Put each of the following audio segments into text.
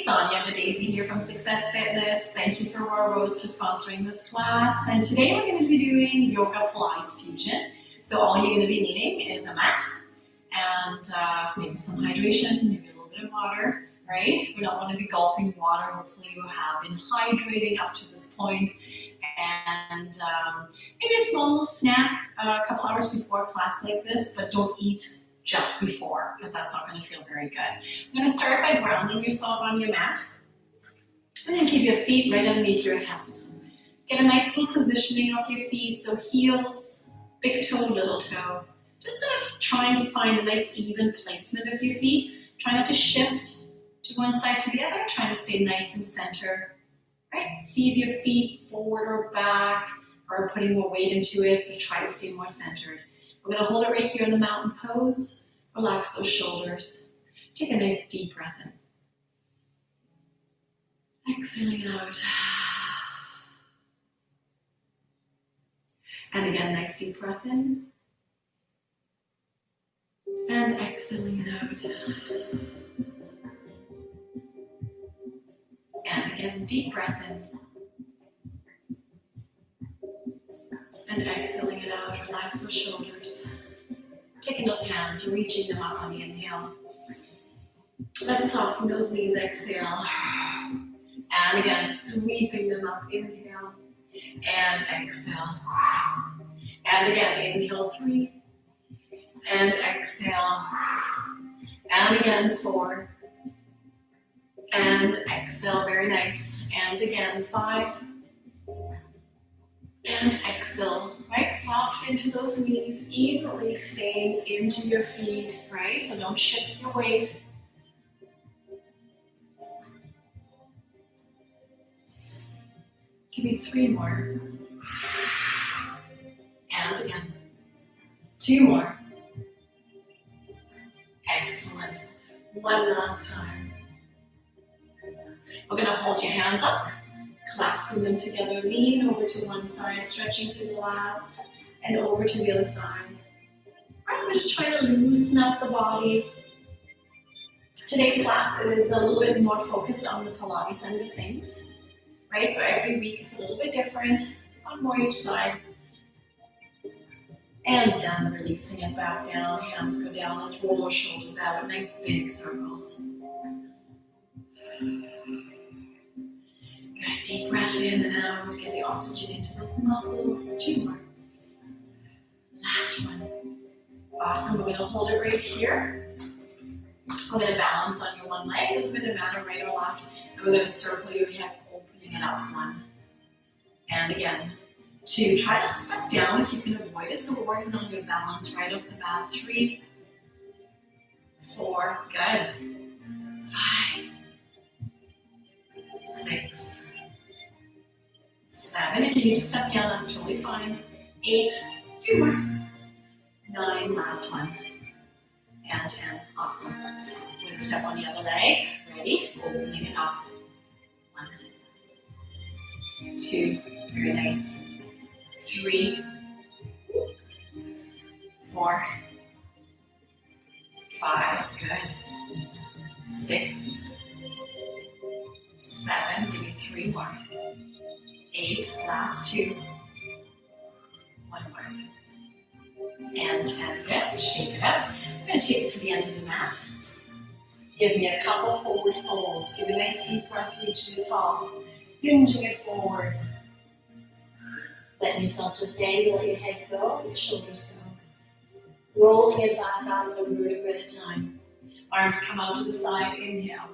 Sonja, Daisy here from Success Fitness. Thank you for Raw Roads for sponsoring this class. And today we're going to be doing Yoga Pilates Fusion. So all you're going to be needing is a mat and maybe some hydration, maybe a little bit of water, right? We don't want to be gulping water. Hopefully you have been hydrating up to this point. And maybe a small little snack a couple hours before a class like this, but don't eat just before, because that's not going to feel very good. I'm going to start by grounding yourself on your mat. And then keep your feet right underneath your hips. Get a nice little positioning of your feet, so heels, big toe, little toe. Just sort of trying to find a nice even placement of your feet. Try not to shift to one side to the other. Try to stay nice and center. Right? See if your feet forward or back are putting more weight into it, so try to stay more centered. We're going to hold it right here in the mountain pose. Relax those shoulders. Take a nice deep breath in. Exhaling out. And again, nice deep breath in. And exhaling it out. And again, deep breath in. And exhaling it out, relax those shoulders. Taking those hands, reaching them up on the inhale. Let's soften those knees, exhale. And again, sweeping them up, inhale. And exhale. And again, inhale 3. And exhale. And again, 4. And exhale, very nice. And again, 5. And exhale, right? Soft into those knees, evenly staying into your feet, right? So don't shift your weight. Give me 3 more. And again. 2 more. Excellent. 1 last time. We're going to hold your hands up. Clasping them together, lean over to one side, stretching through the lats, and over to the other side. Right, we're just trying to loosen up the body. Today's class is a little bit more focused on the Pilates end of things. Right, so every week is a little bit different, on more each side. And down, releasing it back down, hands go down. Let's roll our shoulders out, nice big circles. Deep breath in and out, get the oxygen into those muscles. 2 more. Last one. Awesome, we're going to hold it right here. We're going to balance on your one leg, doesn't really matter right or left. And we're going to circle your hip, opening it up. 1. And again, 2. Try not to step down if you can avoid it. So we're working on your balance right off the bat. 3, 4, good. 5, 6, 7. If you need to step down, that's totally fine. 8, 2 more. 9, last one. And 10, awesome. We're going to step on the other leg. Ready? Opening it up. 1, 2, very nice. 3, 4, 5, good. 6, 7, maybe 3 more. 8, last 2. 1 more. And 10, good. Shake it out. I'm going to take it to the end of the mat. Give me a couple forward folds. Give a nice deep breath, reaching it tall. Hinging it forward. Letting yourself just dangle, let your head go, your shoulders go. Rolling it back out a vertebra at a time. Arms come out to the side, inhale.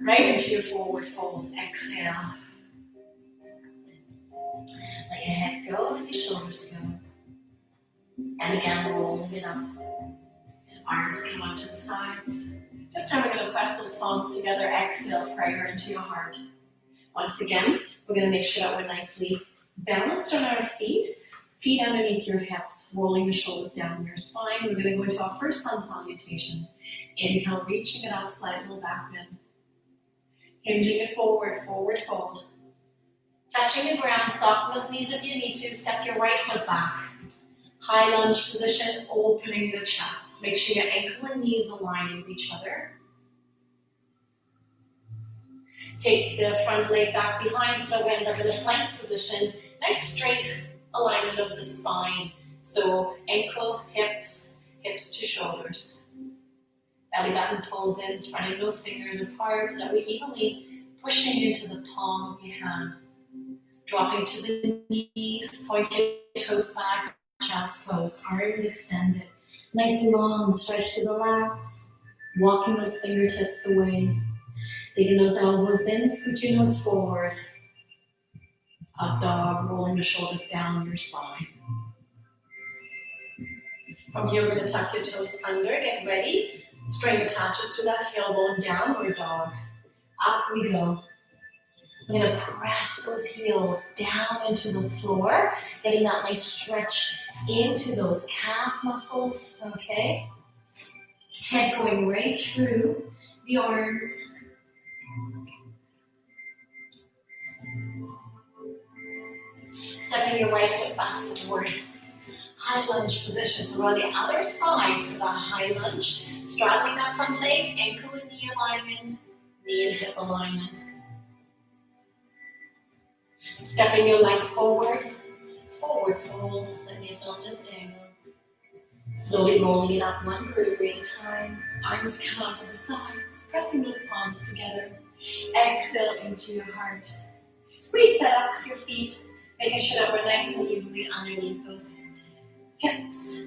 Right into your forward fold, exhale. Let your head go, let your shoulders go. And again, rolling it up. Arms come out to the sides. This time we're going to press those palms together, exhale, prayer into your heart. Once again, we're going to make sure that we're nicely balanced on our feet. Feet underneath your hips, rolling the shoulders down your spine. We're going to go into our first sun salutation. Inhale, reaching it up, slight little back bend. Hinging it forward, forward fold. Touching the ground, soften those knees if you need to. Step your right foot back. High lunge position, opening the chest. Make sure your ankle and knees align with each other. Take the front leg back behind, so we end up in a plank position. Nice straight alignment of the spine. So ankle, hips, hips to shoulders. Belly button pulls in, spreading those fingers apart so that we evenly pushing into the palm of your hand. Dropping to the knees, point your toes back, child's pose, arms extended. Nice long stretch to the lats. Walking those fingertips away. Digging those elbows in, scoot your nose forward. Up dog, rolling the shoulders down your spine. From here, we're going to tuck your toes under, get ready. String attaches to that tailbone, downward dog. Up we go. We're going to press those heels down into the floor, getting that nice stretch into those calf muscles, okay? Head going right through the arms. Stepping your right foot back forward. High lunge position. So we're on the other side for that high lunge. Straddling that front leg, ankle and knee alignment, knee and hip alignment. Stepping your leg forward, forward fold, letting yourself just dangle. Slowly rolling it up one vertebrae at a time. Arms come out to the sides, pressing those palms together. Exhale into your heart. Reset up your feet, making sure that we're nice and evenly underneath those hips.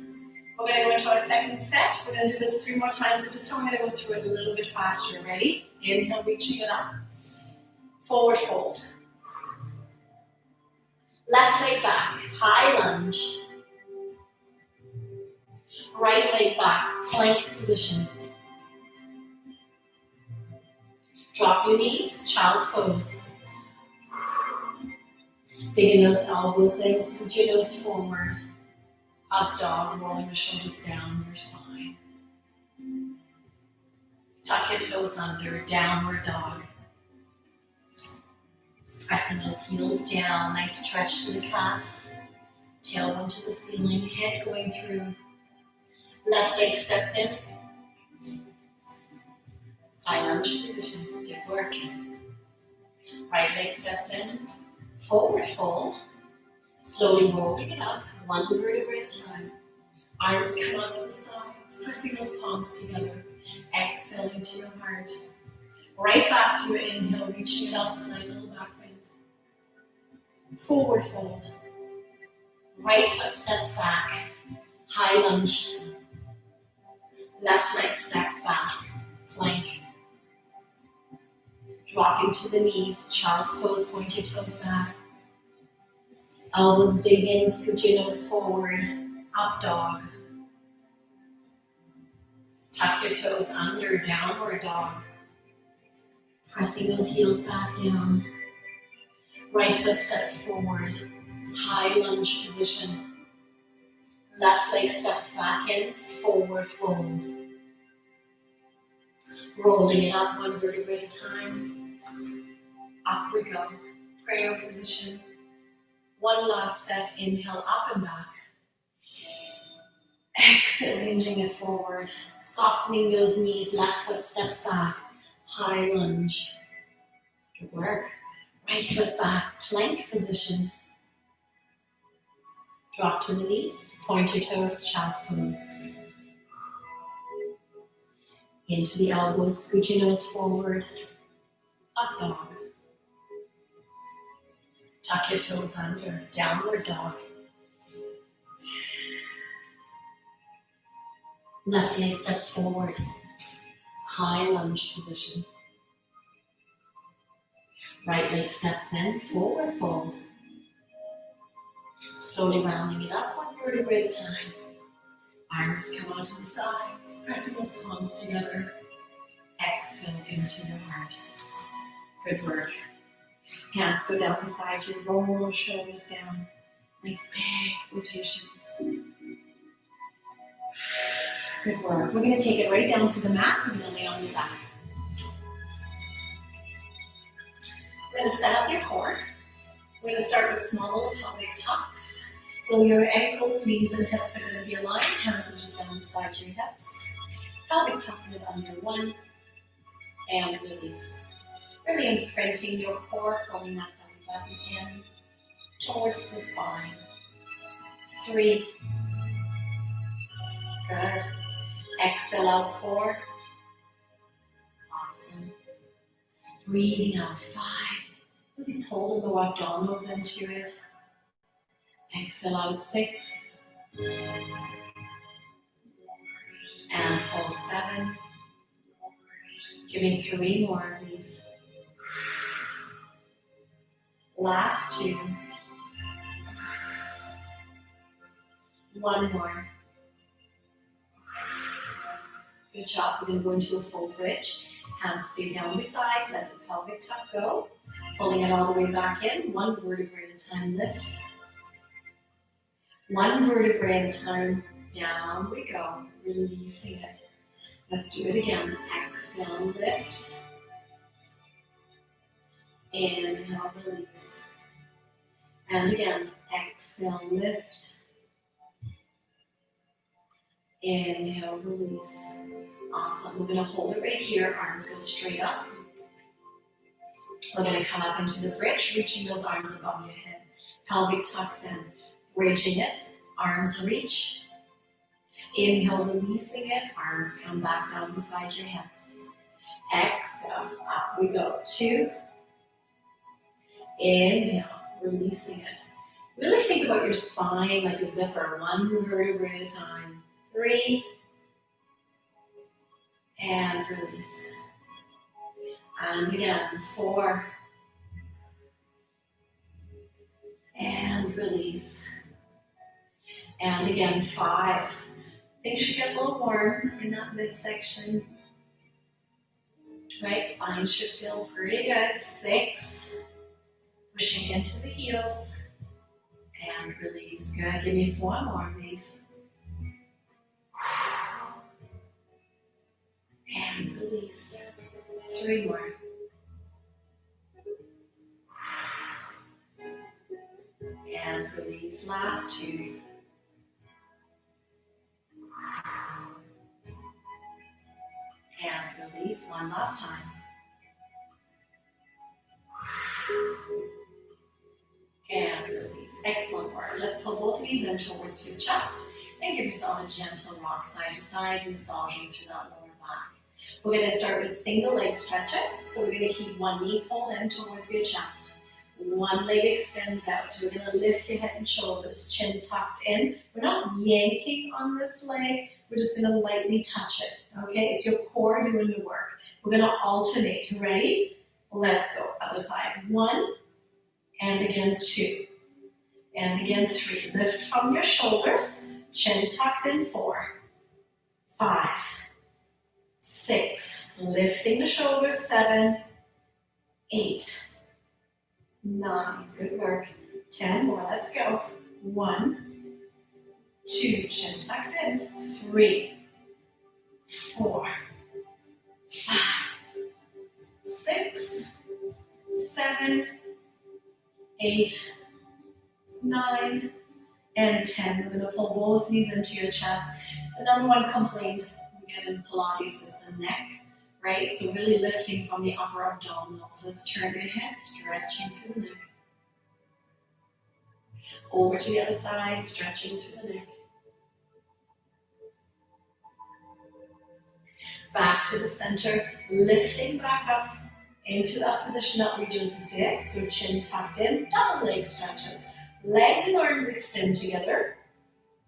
We're going to go into our second set. We're going to do this 3 more times, but just I'm going to go through it a little bit faster. Ready? Inhale, reaching it up. Forward fold. Left leg back, high lunge. Right leg back, plank position. Drop your knees, child's pose. Digging those elbows in, scoot your nose forward. Up dog, rolling the shoulders down your spine. Tuck your toes under, downward dog. Pressing those heels down, nice stretch to the calves. Tailbone to the ceiling, head going through. Left leg steps in. High lunge position, good work. Right leg steps in. Forward fold. Slowly rolling it up, one vertebrae at a time. Arms come out to the sides, pressing those palms together. Exhaling to your heart. Right back to your inhale, reaching it up, slight little back bend. Forward fold. Right foot steps back. High lunge. Left leg steps back. Plank. Dropping to the knees, child's pose, point your toes back. Elbows dig in, scoot your nose forward. Up dog. Tuck your toes under, downward dog. Pressing those heels back down. Right foot steps forward. High lunge position. Left leg steps back in, forward fold. Rolling it up one vertebrae at a time. Up we go. Prayer position. One last set. Inhale, up and back. Exhale, hinging it forward. Softening those knees. Left foot steps back. High lunge. Good work. Right foot back. Plank position. Drop to the knees. Point your toes. Child's pose. Into the elbows. Scoot your nose forward. Up dog. Tuck your toes under. Downward dog. Left leg steps forward. High lunge position. Right leg steps in. Forward fold. Slowly rounding it up one vertebrae at a time. Arms come out to the sides. Pressing those palms together. Exhale into your heart. Good work. Hands go down beside you. Roll your shoulders down. Nice big rotations. Good work. We're going to take it right down to the mat. We're going to lay on your back. We're going to set up your core. We're going to start with small little pelvic tucks. So your ankles, knees, and hips are going to be aligned. Hands are just down beside your hips. Pelvic tuck it under one. And release. Really imprinting your core, pulling that belly button in towards the spine. 3. Good. Exhale out 4. Awesome. Breathing out 5. Really pull the lower abdominals into it. Exhale out 6. And pull 7. Give me 3 more of these. Last 2. 1 more. Good job. We're going to go into a full bridge. Hands stay down beside. Let the pelvic tuck go. Pulling it all the way back in. 1 vertebrae at a time. Lift. 1 vertebrae at a time. Down we go. Releasing it. Let's do it again. Exhale, lift. Inhale, release. And again, exhale, lift. Inhale, release. Awesome. We're going to hold it right here. Arms go straight up. We're going to come up into the bridge, reaching those arms above your head. Pelvic tucks in. Bridging it. Arms reach. Inhale, releasing it. Arms come back down beside your hips. Exhale, up we go. 2. Inhale, releasing it. Really think about your spine like a zipper, 1 vertebrae at a time. 3. And release. And again, 4. And release. And again, 5. Things should get a little warm in that midsection. Right, spine should feel pretty good. 6. Pushing into the heels. And release. Good. Give me 4 more of these. And release. 3 more. And release. Last 2. And release. 1 last time. And release. Excellent work. Let's pull both of these in towards your chest and give yourself a gentle rock side to side, massaging through that lower back. We're going to start with single leg stretches. So we're going to keep 1 knee pulled in towards your chest. 1 leg extends out. We're going to lift your head and shoulders, chin tucked in. We're not yanking on this leg. We're just going to lightly touch it. Okay, it's your core doing the work. We're going to alternate. Ready? Let's go. Other side. 1. And again, 2. And again, 3. Lift from your shoulders. Chin tucked in. 4. 5. 6. Lifting the shoulders. 7. 8. 9. Good work. 10 more. Let's go. 1. 2. Chin tucked in. 3. 4. 5. 6. 7. 8, 9, and 10. We're going to pull both knees into your chest. The number 1 complaint we get in Pilates is the neck, right? So really lifting from the upper abdominal. So let's turn your head, stretching through the neck. Over to the other side, stretching through the neck. Back to the center, lifting back up into that position that we just did. So chin tucked in, double leg stretches. Legs and arms extend together.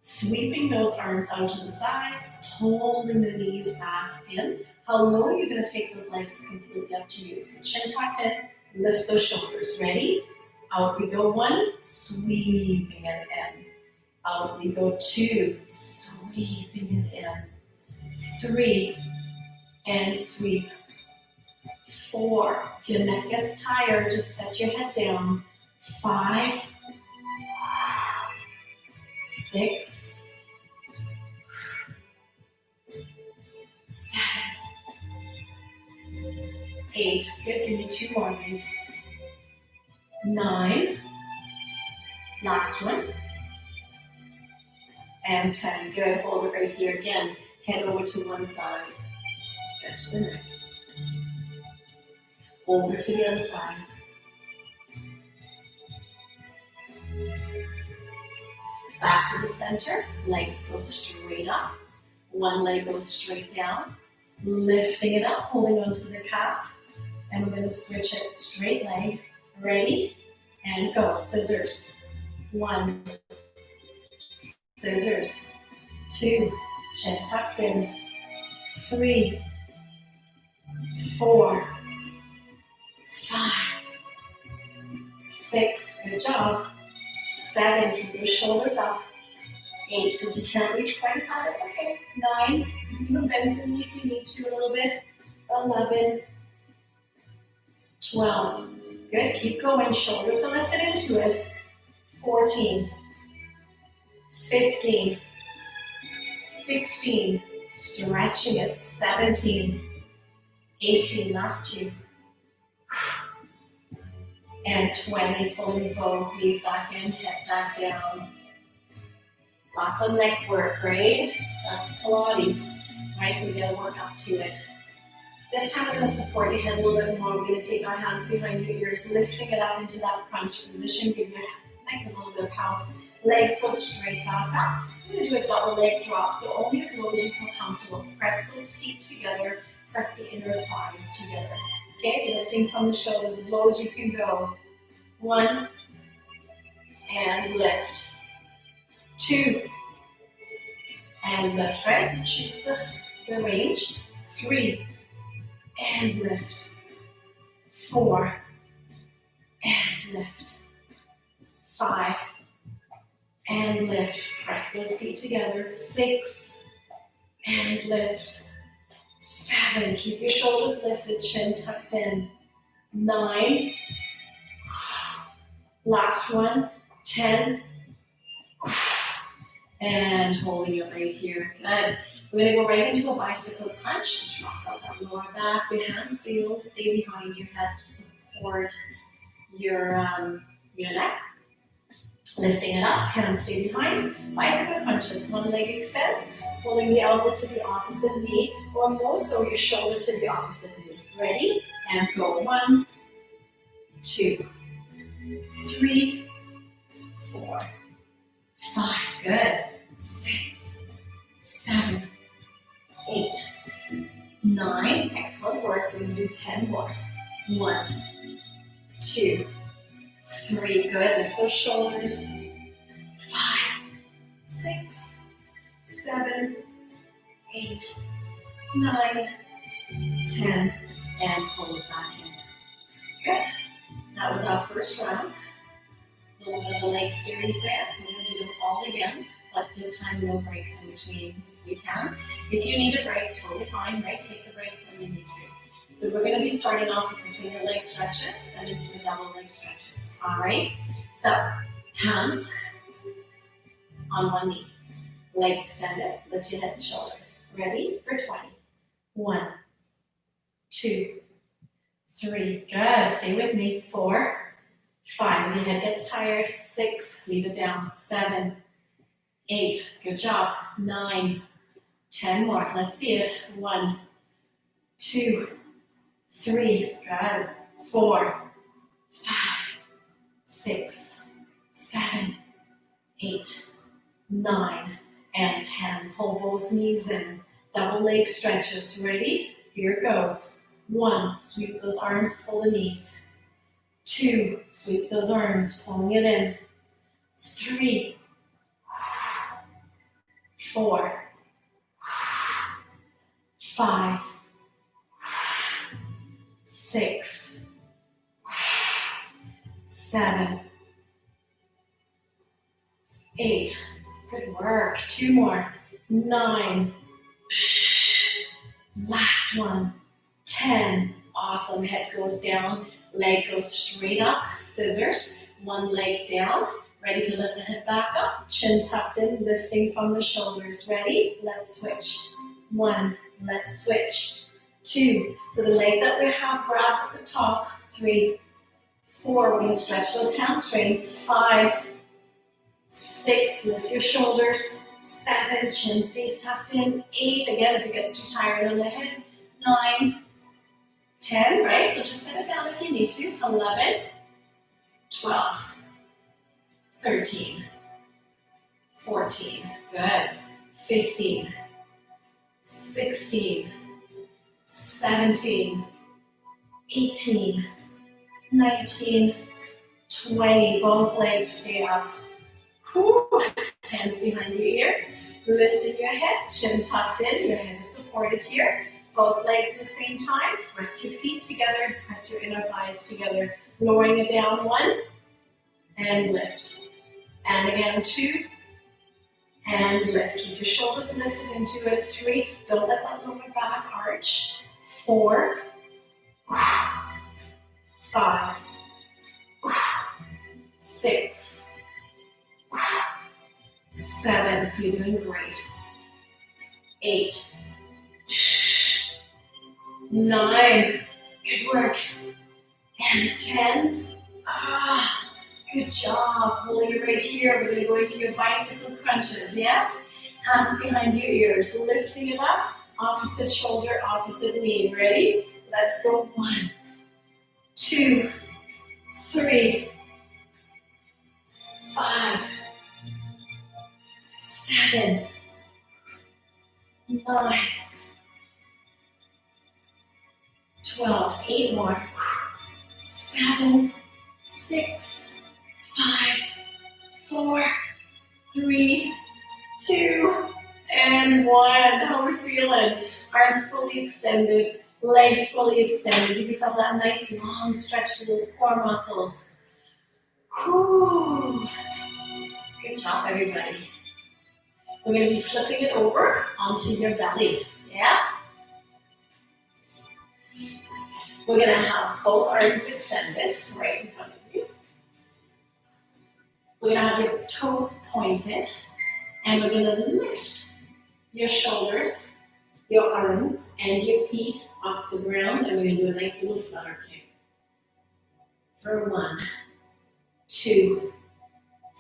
Sweeping those arms out to the sides, holding the knees back in. How low you're going to take those legs is completely up to you. So chin tucked in, lift those shoulders. Ready? Out we go. 1, sweeping it in. Out we go. 2, sweeping it in. 3, and sweep. 4, if your neck gets tired, just set your head down. 5, 6, 7, 8. Good, give me 2 more of these. 9, last one. And 10, good, hold it right here again. Head over to one side. Stretch the neck. Over to the other side. Back to the center, legs go straight up. One leg goes straight down, lifting it up, holding onto the calf. And we're gonna switch it, straight leg, ready, and go. Scissors, 1, scissors, 2, chin tucked in, 3, 4, 5, 6, good job, 7, keep your shoulders up, 8, if you can't reach quite as high, that's okay, 9, you can even bend the knee if you need to a little bit, 11, 12, good, keep going, shoulders are lifted into it, 14, 15, 16, stretching it, 17, 18, last 2, and 20, pulling both knees back in, head back down. Lots of neck work, right? That's Pilates, right? So we gotta work up to it. This time we're gonna support your head a little bit more. We're gonna take our hands behind your ears, lifting it up into that crunch position. Give your neck a little bit of power. Legs go straight back up. We're gonna do a double leg drop, so only as low as you feel comfortable. Press those feet together, press the inner thighs together. Okay, lifting from the shoulders as low as you can go. 1, and lift. 2, and lift, right? Choose the range. 3, and lift. 4, and lift. 5, and lift. Press those feet together. 6, and lift. 7, keep your shoulders lifted, chin tucked in. 9, last one, 10, and holding it right here. Good. We're gonna go right into a bicycle crunch. Just rock out that lower back. Your hands stay behind your head to support your neck. Lifting it up, hands stay behind. Bicycle crunches, one leg extends, pulling the elbow to the opposite knee, or more so your shoulder to the opposite knee. Ready? And go. 1, 2, 3, 4, 5, good. 6, 7, 8, 9, excellent work. We're gonna do 10 more. 1, 2, 3, good. Lift those shoulders. 5, 6, 7, 8, 9, 10, and pull it back in. Good. That was our first round. A little bit of a leg series there. We're going to do them all again, but this time no breaks in between if we can. If you need a break, totally fine, right? Take the breaks when you need to. So we're going to be starting off with the single leg stretches, then into the double leg stretches. All right? So, hands on one knee. Leg extended, lift your head and shoulders. Ready? For 20. 1, 2, 3, good, stay with me. 4, 5, if your head gets tired. 6, leave it down. 7, 8, good job. 9, 10 more, let's see it. 1, 2, 3, good. 4, 5, 6, 7, 8, 9, and 10. Pull both knees in. Double leg stretches. Ready? Here it goes. 1, sweep those arms, pull the knees. 2, sweep those arms, pulling it in. 3, 4, 5, 6, 7, 8. Good work. 2 more. 9. Last one. 10. Awesome. Head goes down. Leg goes straight up. Scissors. One leg down. Ready to lift the head back up. Chin tucked in. Lifting from the shoulders. Ready? Let's switch. 1. Let's switch. 2. So the leg that we have grabbed at the top. 3, 4. We're going to stretch those hamstrings. 5, 6. Lift your shoulders. 7. Chin stays tucked in. 8. Again, if it gets too tired on the head. 9, 10, right? So just set it down if you need to. 11, 12, 13, 14, good. 15, 16, 17, 18, 19, 20. Both legs stay up. Whew. Hands behind your ears. Lifting your head, chin tucked in, your head is supported here. Both legs at the same time. Press your feet together, press your inner thighs together. Lowering it down, 1, and lift. And again, 2, and lift. Keep your shoulders lifted into it. 3, don't let that lower back arch. 4, 5, 6, 7, you're doing great. 8, 9, good work. And 10, good job. Holding it right here. We're going to go into your bicycle crunches, yes? Hands behind your ears, lifting it up. Opposite shoulder, opposite knee. Ready? Let's go. 1, 2, 3, 5, 7, 9, 12, 8 more. 7, 6, 5, 4, 3, 2, and 1. How we're feeling? Arms fully extended, legs fully extended. Give yourself that nice long stretch to those core muscles. Whew. Good job, everybody. We're going to be flipping it over onto your belly. Yeah? We're going to have both arms extended right in front of you. We're going to have your toes pointed, and we're going to lift your shoulders, your arms, and your feet off the ground, and we're going to do a nice little flutter kick. For 1, 2,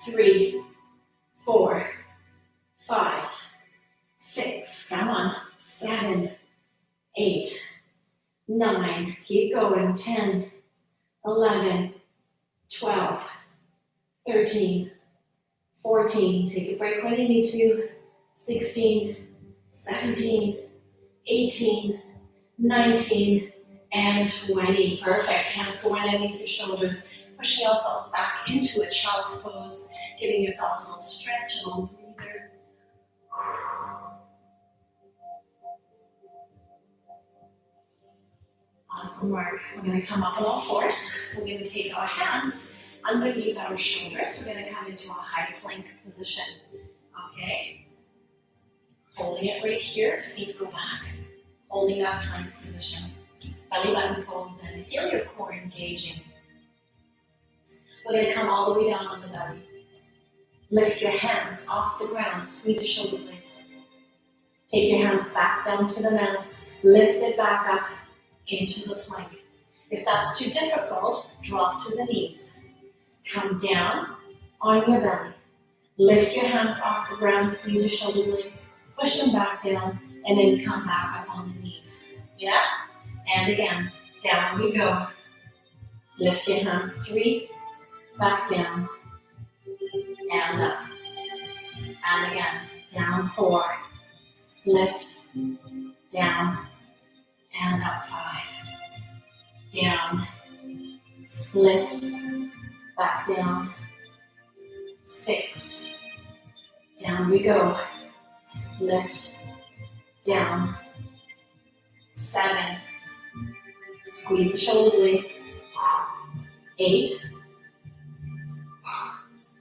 3, 4, 5, 6, come on, 7, 8, 9, keep going, 10, 11, 12, 13, 14, take a break when you need to, 16, 17, 18, 19, and 20. Perfect. Hands go underneath your shoulders, pushing yourselves back into a child's pose, giving yourself a little stretch, a little breather. Awesome work. We're going to come up on all fours. We're going to take our hands underneath our shoulders. We're going to come into a high plank position. Okay? Holding it right here, feet go back. Holding that plank position. Belly button pulls in. Feel your core engaging. We're going to come all the way down on the belly. Lift your hands off the ground. Squeeze your shoulder blades. Take your hands back down to the mat. Lift it back up into the plank. If that's too difficult, drop to the knees. Come down on your belly. Lift your hands off the ground. Squeeze your shoulder blades. Push them back down. And then come back up on the knees. Yeah? And again, down we go. Lift your hands 3, back down, and up. And again, down 4, lift, down, and up 5. Down, lift, back down, 6. Down we go. Lift, down, 7. Squeeze the shoulder blades. 8.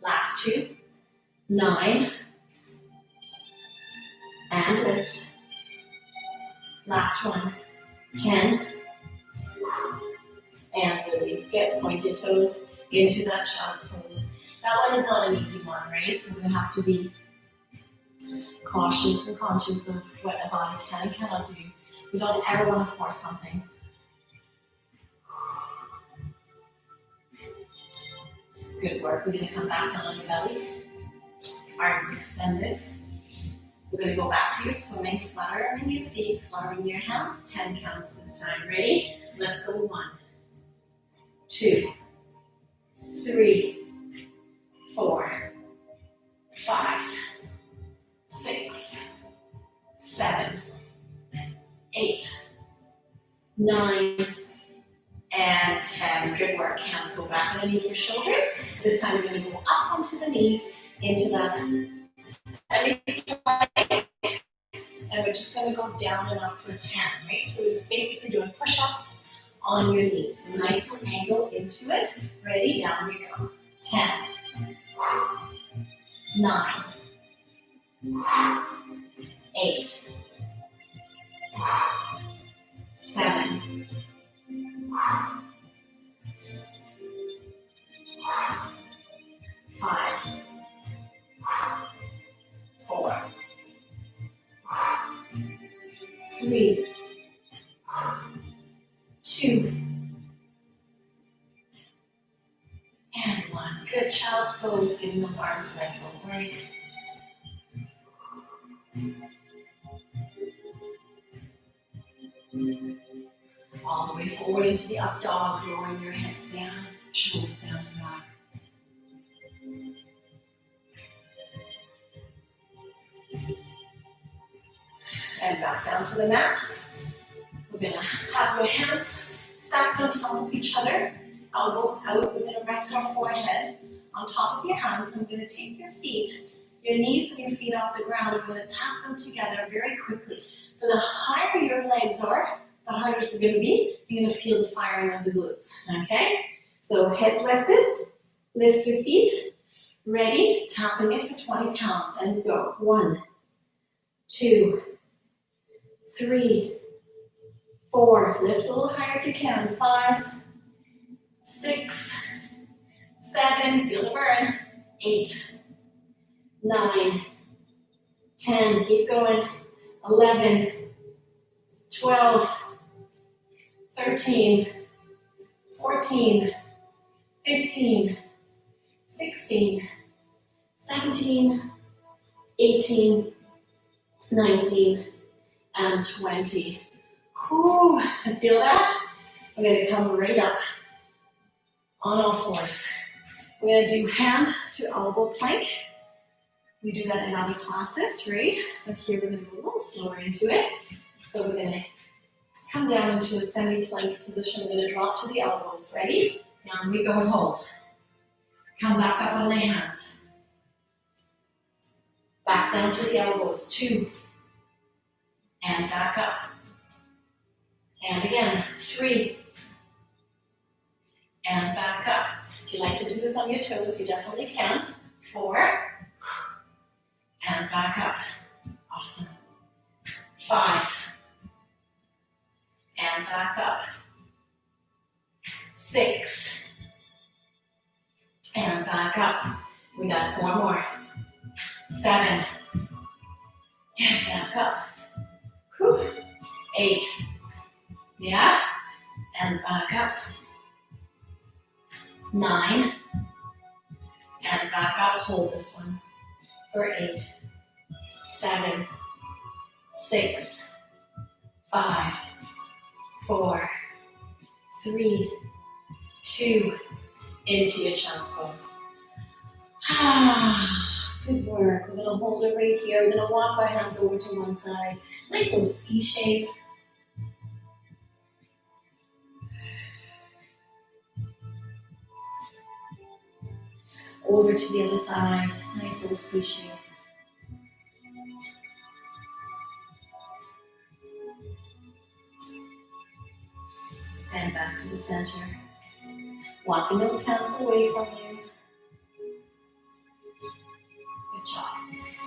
Last 2. 9. And lift. Last one. 10. And release. Get pointed toes into that child's pose. That one is not an easy one, right? So we have to be cautious and conscious of what a body can and cannot do. We don't ever want to force something. Good work. We're going to come back down on your belly. Arms extended. We're going to go back to your swimming, fluttering your feet, fluttering your hands. 10 counts this time. Ready? Let's go. 1, 2, 3, 4, 5, 6, 7, 8, 9, and 10. Good work. Hands go back underneath your shoulders. This time we're going to go up onto the knees into that semi-plank. And we're just going to go down and up for 10, right? So we're just basically doing push-ups on your knees. So nice and angle into it. Ready? Down we go. 10, 9, 8, 7, 5, 4, 3, 2, and 1. Good. Child's pose, giving those arms a nice little break. All the way forward into the up dog, lowering your hips down, shoulders down and back. And back down to the mat. We're going to have your hands stacked on top of each other, elbows out. We're going to rest our forehead on top of your hands. I'm going to take your feet, your knees and your feet off the ground. I'm going to tap them together very quickly. So the higher your legs are, the harder it's going to be. You're going to feel the firing of the glutes, okay? So head rested, lift your feet, ready, tapping it for 20 counts, and go. 1, 2, 3, 4, lift a little higher if you can. 5, 6, 7, feel the burn. 8, 9, 10, keep going. 11, 12, 13, 14, 15, 16, 17, 18, 19, and 20. Ooh, I feel that. I'm going to come right up on all fours. We're going to do hand to elbow plank. We do that in other classes, right? But here we're going to go a little slower into it. So we're going to come down into a semi-plank position. We're going to drop to the elbows. Ready? Down we go and hold. Come back up on the hands. Back down to the elbows. 2. And back up. And again, 3. And back up. If you like to do this on your toes, you definitely can. 4. And back up. Awesome. 5. And back up. 6. And back up. We got 4 more. 7. And back up. Whew. 8. Yeah. And back up. 9. And back up. Hold this one for 8. 7. 6. 5. 4. 3. 2. Into your child's pose. Good work. We're going to hold it right here. We're going to walk our hands over to one side. Nice little C shape. Over to the other side. Nice little C shape. And back to the center. Walking those hands away from you. Good job.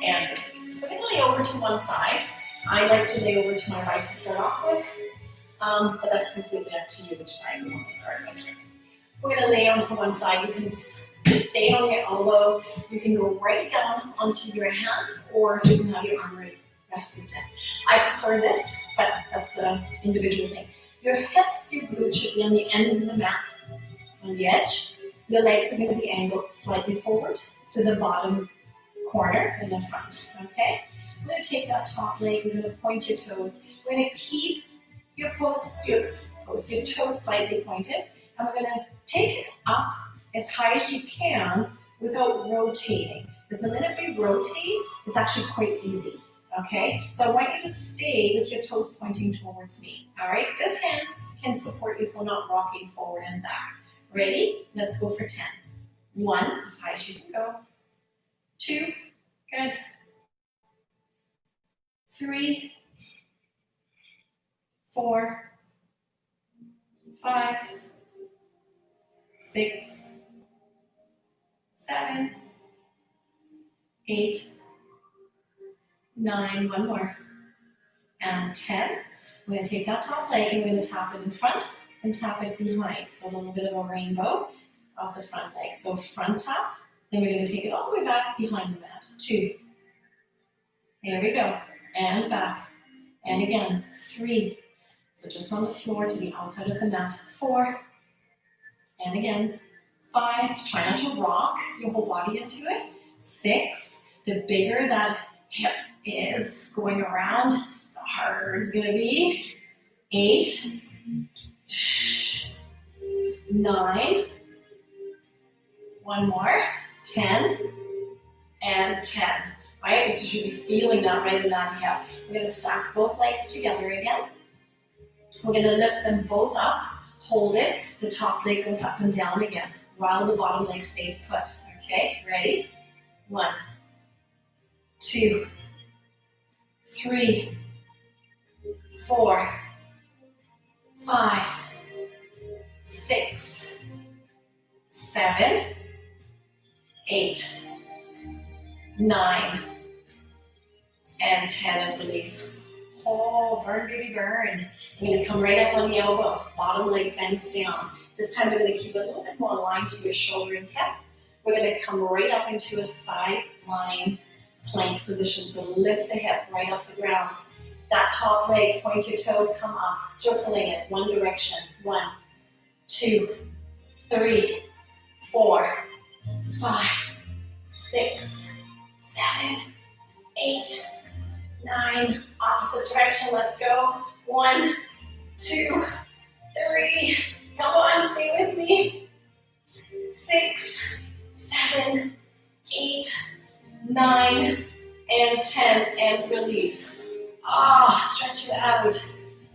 And release. We're going to lay over to one side. I like to lay over to my right to start off with, but that's completely up to you which side you want to start with. We're going to lay onto one side. You can just stay on your elbow. You can go right down onto your hand, or you can have your arm right rested down. I prefer this, but that's an individual thing. Your hips, your glutes should be on the end of the mat, on the edge. Your legs are going to be angled slightly forward to the bottom corner in the front, okay? We're going to take that top leg, we're going to point your toes. We're going to keep your Post your toes slightly pointed. And we're gonna take it up as high as you can without rotating. Because the minute we rotate, it's actually quite easy. Okay, so I want you to stay with your toes pointing towards me. All right, this hand can support you for not rocking forward and back. Ready? Let's go for 10. 1, as high as you can go. 2, good. 3, 4, 5, 6, 7, 8, 9, one more, and 10. We're going to take that top leg and we're going to tap it in front and tap it behind. So a little bit of a rainbow off the front leg. So front tap, then we're going to take it all the way back behind the mat. 2. There we go. And back. And again, 3. So just on the floor to the outside of the mat. 4. And again, 5. Try not to rock your whole body into it. 6. The bigger that hip is going around, the harder it's going to be. 8. 9. One more. 10. And 10. Right? So you should be feeling that right in that hip. We're going to stack both legs together again. We're going to lift them both up. Hold it. The top leg goes up and down again while the bottom leg stays put. Okay, ready? 1, 2, 3, 4, 5, 6, 7, 8, 9, and 10, and release. Oh, burn, baby, burn. We're going to come right up on the elbow. Bottom leg bends down. This time we're going to keep it a little bit more aligned to your shoulder and hip. We're going to come right up into a side lying plank position. So lift the hip right off the ground. That top leg, point your toe, come up, circling it one direction. 1, 2, 3, 4, 5, 6, 7, 8, 9, opposite direction, let's go. 1, 2, 3, come on, stay with me. 6, 7, 8, 9, and 10, and release. Stretch it out.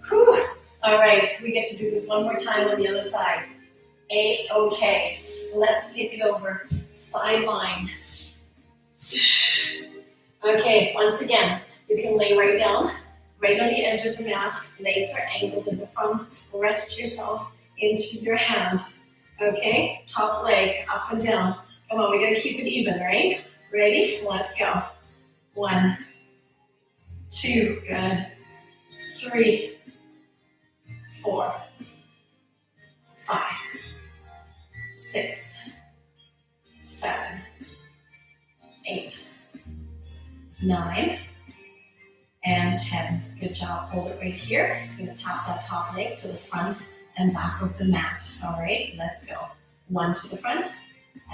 Whew. All right, we get to do this one more time on the other side. A-okay. Let's take it over. Sideline. Okay, once again, you can lay right down, right on the edge of the mat. Legs are angled in the front. Rest yourself into your hand. Okay, top leg up and down. Come on, we gotta keep it even, right? Ready? Let's go. 1, 2, good. 3, 4, 5, 6, 7, 8, 9, and 10. Good job. Hold it right here. You're going to tap that top leg to the front and back of the mat. All right, let's go. 1 to the front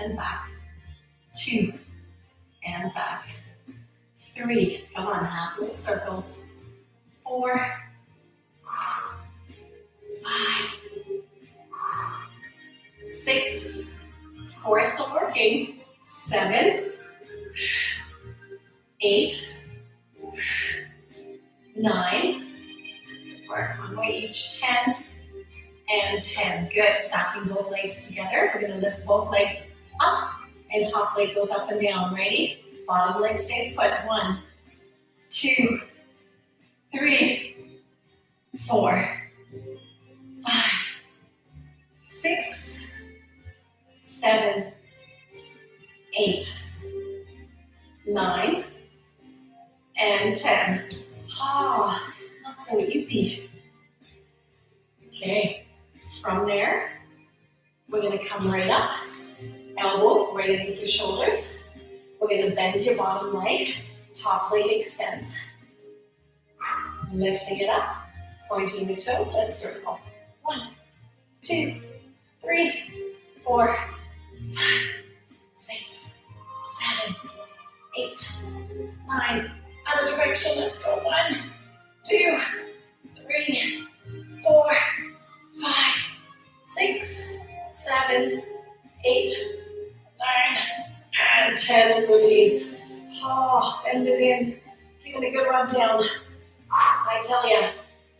and back. 2 and back. 3. Come on, half little circles. 4, 5, 6. Core is still working. 7, 8, 9. Good work. One more each. 10 and 10. Good. Stacking both legs together. We're going to lift both legs up and top leg goes up and down. Ready? Bottom leg stays put. 1, 2, 3, 4, 5, 6, 7, 8, 9, and 10. Not so easy. Okay, from there, we're going to come right up, elbow right underneath your shoulders. We're going to bend your bottom leg, top leg extends. Lifting it up, pointing the toe, let's circle. 1, 2, 3, 4, 5, 6, 7, 8, 9. Other direction, let's go. 1, 2, 3, 4, 6, 7, 8, 9, and 10, and release. Oh, bend it in. Give it a good rub down. I tell you,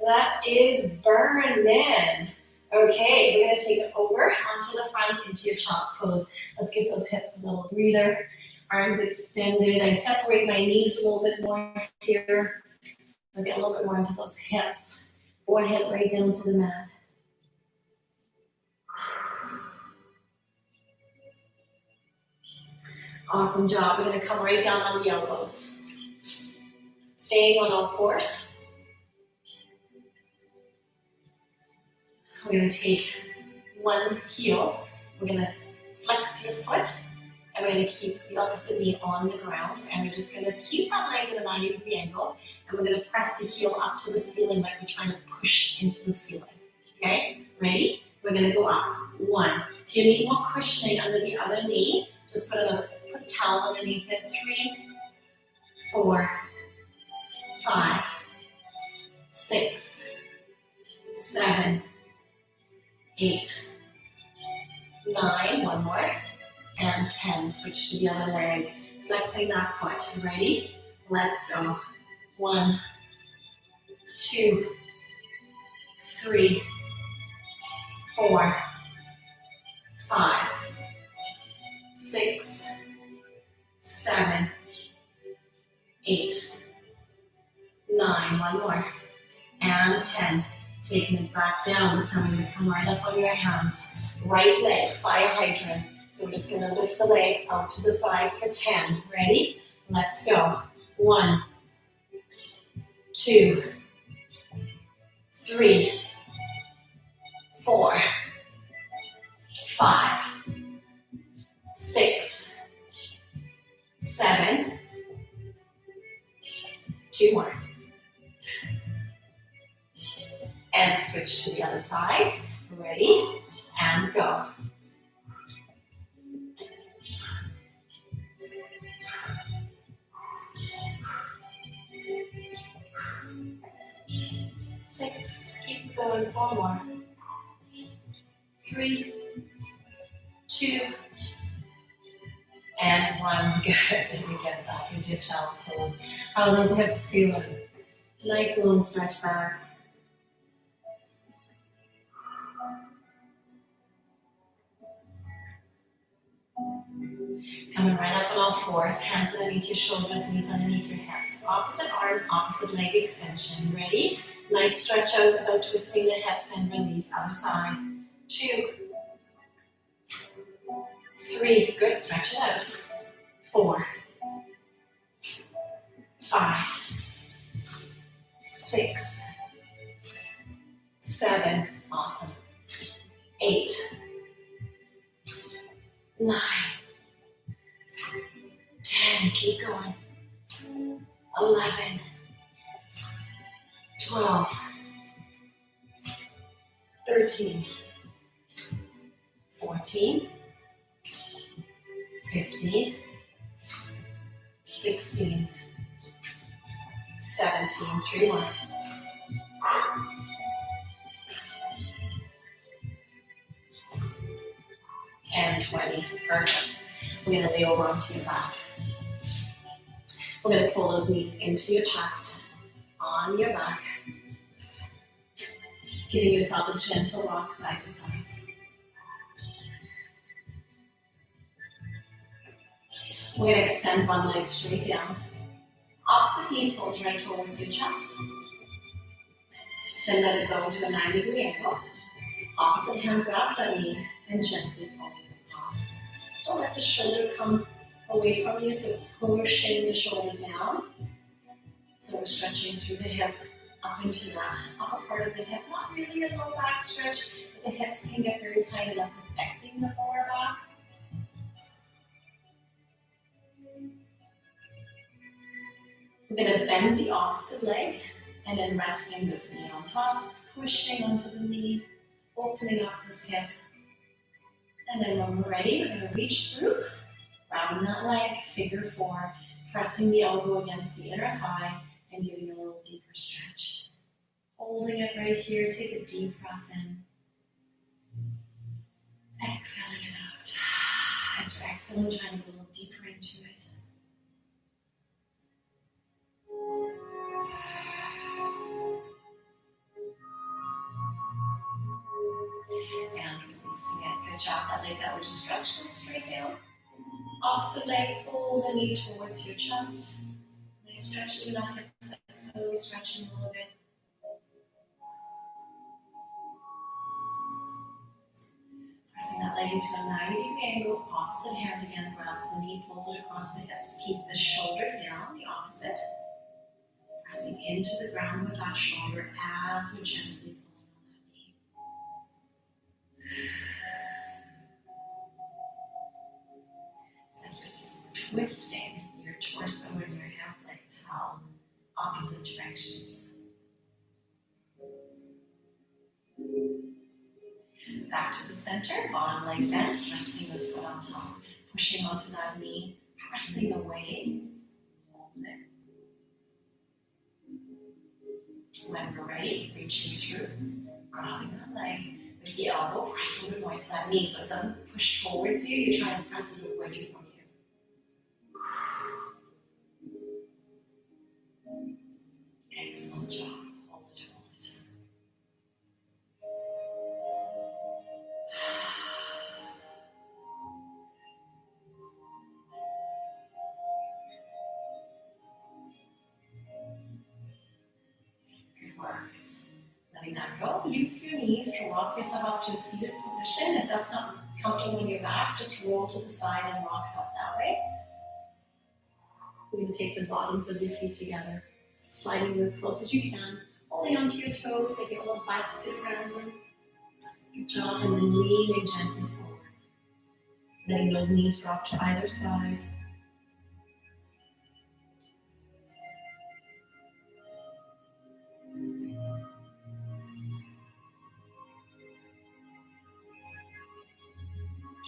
that is burning. Okay, we're going to take it over onto the front into your child's pose. Let's give those hips a little breather. Arms extended. I separate my knees a little bit more here. So get a little bit more into those hips. Forehead right down to the mat. Awesome job. We're going to come right down on the elbows. Staying on all fours. We're going to take one heel. We're going to flex your foot. And we're going to keep the opposite knee on the ground. And we're just going to keep that leg at a 90-degree angle. And we're going to press the heel up to the ceiling like we're trying to push into the ceiling. Okay? Ready? We're going to go up. 1. If you need more cushioning under the other knee, just put a towel underneath it. 3, 4, 5, 6, 7, 8, 9. One more. And 10. Switch to the other leg. Flexing that foot. Ready? Let's go. 1, 2, 3, 4, 5, 6, 7, 8, 9. One more. And 10. Taking it back down. This time we're going to come right up on your hands. Right leg, fire hydrant. So we're just going to lift the leg out to the side for 10. Ready? Let's go. 1, 2, 3, 4, 5, 6, 7, 2 more. And switch to the other side. Ready? And go. Six. Keep going. 4 more. 3, 2, and 1. Good. And get back into your child's pose. How are those hips feeling? Nice little stretch back. Coming right up on all fours, hands underneath your shoulders, knees underneath your hips. Opposite arm, opposite leg extension. Ready? Nice stretch out without twisting the hips and release. Other side. 2, 3. Good. Stretch it out. 4, 5, 6, 7. Awesome. 8, 9. 10, keep going. 11, 12, 13, 14, 15, 16, 17, 3 more. And 20, perfect. We're going to lay over onto your back. We're going to pull those knees into your chest, on your back, giving yourself a gentle rock side to side. We're going to extend one leg straight down. Opposite knee pulls right towards your chest. Then let it go into a 90-degree angle. Opposite hand grabs that knee and gently pull it across. Don't let the shoulder come away from you, so pushing the shoulder down. So we're stretching through the hip up into that upper part of the hip. Not really a low back stretch, but the hips can get very tight and that's affecting the lower back. We're going to bend the opposite leg and then resting this knee on top, pushing onto the knee, opening up this hip. And then when we're ready, we're going to reach through, grabbing that leg, figure 4, pressing the elbow against the inner thigh and giving a little deeper stretch. Holding it right here, take a deep breath in. Exhaling it out. As you're exhaling, trying to go a little deeper into it. And releasing it. Good job. That leg that would just stretch, go straight down. Opposite leg, pull the knee towards your chest. Nice stretching that hip flex, so stretching a little bit. Pressing that leg into a 90-degree angle. Opposite hand again grabs the knee, pulls it across the hips. Keep the shoulder down, the opposite. Pressing into the ground with that shoulder as we're gently pulling on that knee. It's like you're twisting your torso and your hip like towel, opposite directions. Back to the center, bottom leg bends, resting this foot on top, pushing onto that knee, pressing away. Hold it. When we're ready, reaching through, grabbing that leg with the elbow, pressing the point to that knee so it doesn't push towards you. You're trying to press it away from you. Excellent job. Hold it, hold it. Good work. Letting that go. Use your knees to rock yourself up to a seated position. If that's not comfortable on your back, just roll to the side and rock it up that way. We're going to take the bottoms of your feet together, sliding as close as you can, holding onto your toes, like a little basket around them. Good job, and then leaning gently forward. Letting those knees drop to either side.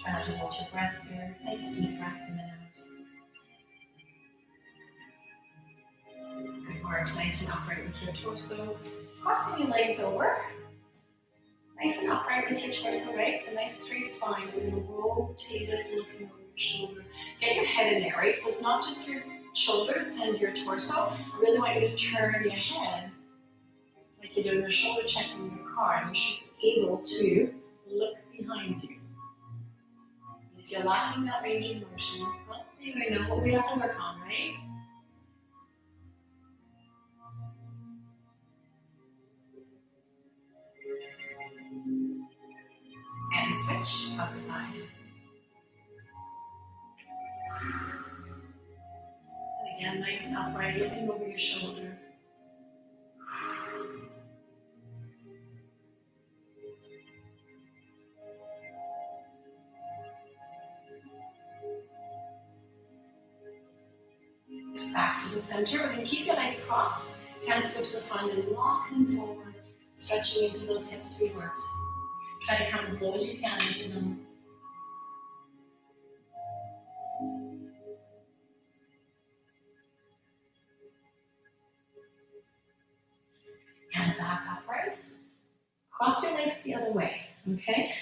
Try to hold your breath here. Nice deep breath in and out. Good work. Nice and upright with your torso. Crossing your legs over. Nice and upright with your torso, right? So nice straight spine. We're going to rotate it, looking over your shoulder. Get your head in there, right? So it's not just your shoulders and your torso. I really want you to turn your head like you're doing a shoulder check in your car. And you should be able to look behind you. If you're lacking that range of motion, well, anyway, know what we have to work on, right? And switch, other side. And again, nice and upright, looking over your shoulder. Back to the center. We're going to keep your legs crossed. Hands go to the front and walk them forward, stretching into those hips we worked. Try to come as low as you can into them. And back upright. Cross your legs the other way, okay?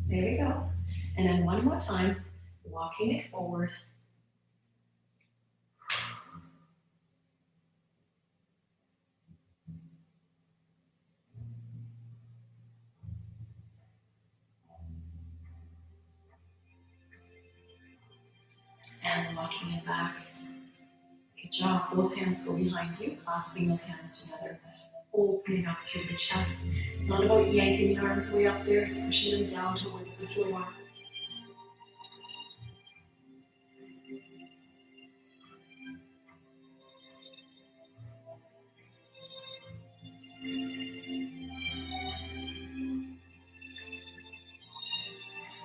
There we go. And then one more time, walking it forward. And walking it back. Good job. Both hands go behind you, clasping those hands together, opening up through the chest. It's not about yanking the arms way up there, it's pushing them down towards the floor.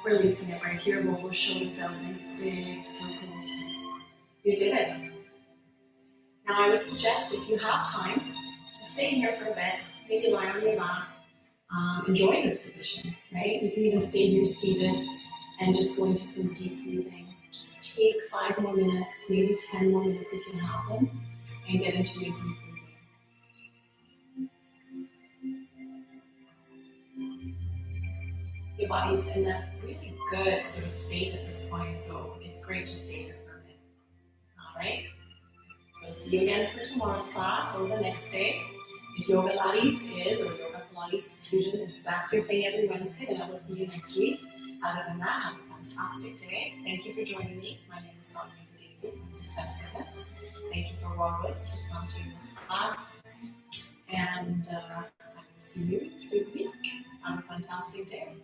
Releasing it right here, roll those shoulders out, nice big circles. You did it. Now I would suggest if you have time, just stay here for a bit, maybe lie on your back, enjoy this position, right? You can even stay here seated and just go into some deep breathing. Just take 5 more minutes, maybe 10 more minutes if you have them, and get into your deep breathing. Your body's in a really good sort of state at this point, so it's great to stay here for a bit. All right. So see you again for tomorrow's class or the next day. If Yoga Pilates is, or Yoga Pilates Fusion is, that's your thing every Wednesday, then I will see you next week. Other than that, have a fantastic day. Thank you for joining me. My name is Sonja from Success Fitness. Thank you for Wildwoods for sponsoring this class. And I will see you through the week. Have a fantastic day.